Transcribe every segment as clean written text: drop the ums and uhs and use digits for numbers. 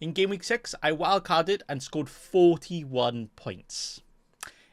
In Game Week 6, I wildcarded and scored 41 points.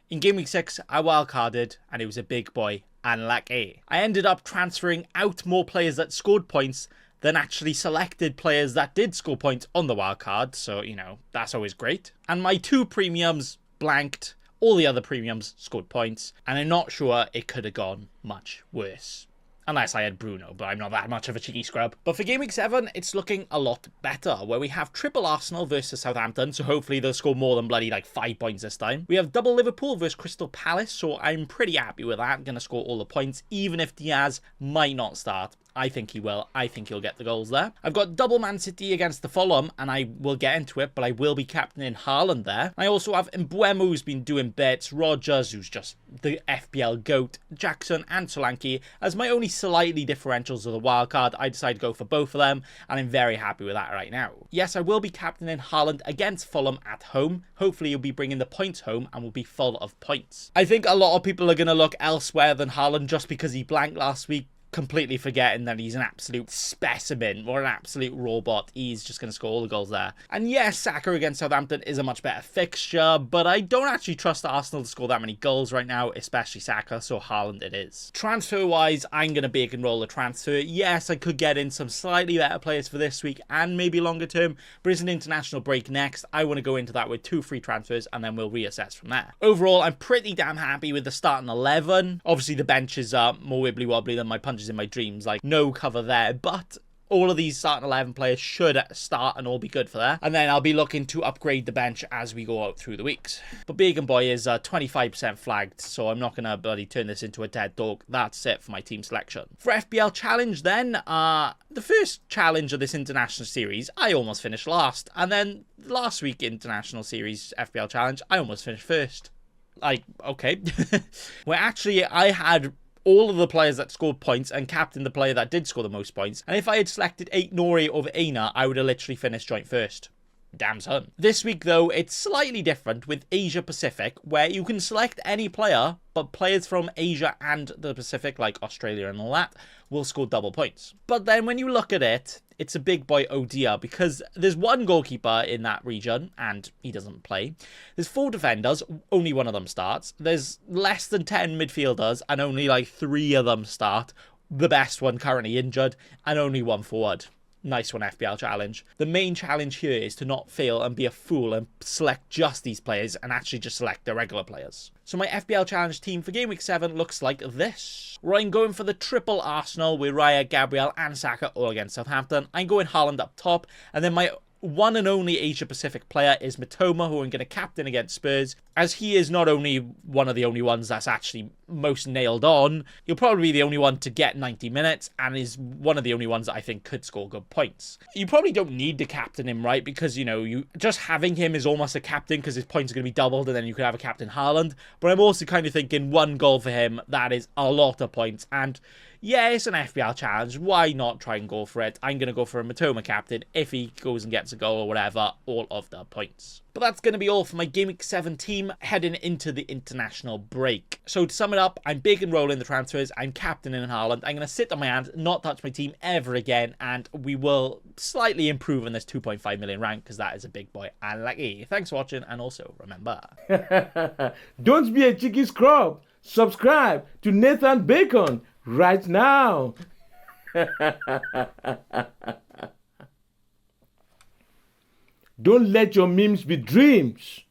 In Game Week 6, I wildcarded and it was a big boy, unlucky. I ended up transferring out more players that scored points than actually selected players that did score points on the wildcard, so, you know, that's always great. And my 2 premiums blanked, all the other premiums scored points, and I'm not sure it could have gone much worse. Unless I had Bruno, but I'm not that much of a cheeky scrub. But for Game Week 7, it's looking a lot better, where we have triple Arsenal versus Southampton, so hopefully they'll score more than bloody like 5 points this time. We have double Liverpool versus Crystal Palace, so I'm pretty happy with that. I'm going to score all the points, even if Diaz might not start. I think he will. I think he'll get the goals there. I've got double Man City against the Fulham, and I will get into it, but I will be captaining Haaland there. I also have Mbeumo, who's been doing bits, Rodgers, who's just the FPL GOAT, Jackson and Solanke as my only slightly differentials of the wildcard. I decided to go for both of them, and I'm very happy with that right now. Yes, I will be captaining Haaland against Fulham at home. Hopefully, he'll be bringing the points home and will be full of points. I think a lot of people are going to look elsewhere than Haaland just because he blanked last week, completely forgetting that he's an absolute specimen or an absolute robot. He's just going to score all the goals there. And yes, Saka against Southampton is a much better fixture, but I don't actually trust Arsenal to score that many goals right now, especially Saka, so Haaland it is. Transfer-wise, I'm going to bake and roll a transfer. Yes, I could get in some slightly better players for this week and maybe longer term, but it's an international break next. I want to go into that with 2 free transfers and then we'll reassess from there. Overall, I'm pretty damn happy with the starting 11. Obviously, the benches are more wibbly-wobbly than my punches in my dreams, like no cover there, but all of these starting 11 players should start and all be good for that. And then I'll be looking to upgrade the bench as we go out through the weeks. But Bacon Boy is 25% flagged, so I'm not going to bloody turn this into a dead dog. That's it for my team selection. For FPL Challenge then, the first challenge of this international series, I almost finished last. And then last week international series FPL Challenge, I almost finished first. Like, okay. Well, actually, I had all of the players that scored points and captained the player that did score the most points. And if I had selected Nori over Aina, I would have literally finished joint first. Damn son. This week, though, it's slightly different with Asia Pacific, where you can select any player, but players from Asia and the Pacific, like Australia and all that, will score double points. But then when you look at it, it's a big boy oh dear, because there's 1 goalkeeper in that region, and he doesn't play. There's 4 defenders, only 1 of them starts. There's less than 10 midfielders, and only like 3 of them start. The best one currently injured, and only 1 forward. Nice one, FPL Challenge. The main challenge here is to not fail and be a fool and select just these players and actually just select the regular players. So my FPL Challenge team for Game Week 7 looks like this. Where I'm going for the triple Arsenal with Raya, Gabriel and Saka all against Southampton. I'm going Haaland up top, and then my one and only Asia Pacific player is Mitoma, who I'm going to captain against Spurs, as he is not only one of the only ones that's actually most nailed on, he'll probably be the only one to get 90 minutes and is one of the only ones that I think could score good points. You probably don't need to captain him, right? Because, you know, you just having him is almost a captain because his points are going to be doubled, and then you could have a captain Haaland. But I'm also kind of thinking 1 goal for him, that is a lot of points. And yeah, it's an FPL challenge. Why not try and go for it? I'm going to go for a Mitoma captain. If he goes and gets a goal or whatever, all of the points. But that's going to be all for my Game Week 7 team heading into the international break. So to sum it up, I'm big and rolling the transfers. I'm captaining Haaland. I'm going to sit on my hand, not touch my team ever again, and we will slightly improve on this 2.5 million rank because that is a big boy. And lucky. Thanks for watching, and also remember, don't be a cheeky scrub. Subscribe to Nathan Bacon right now. Don't let your memes be dreams.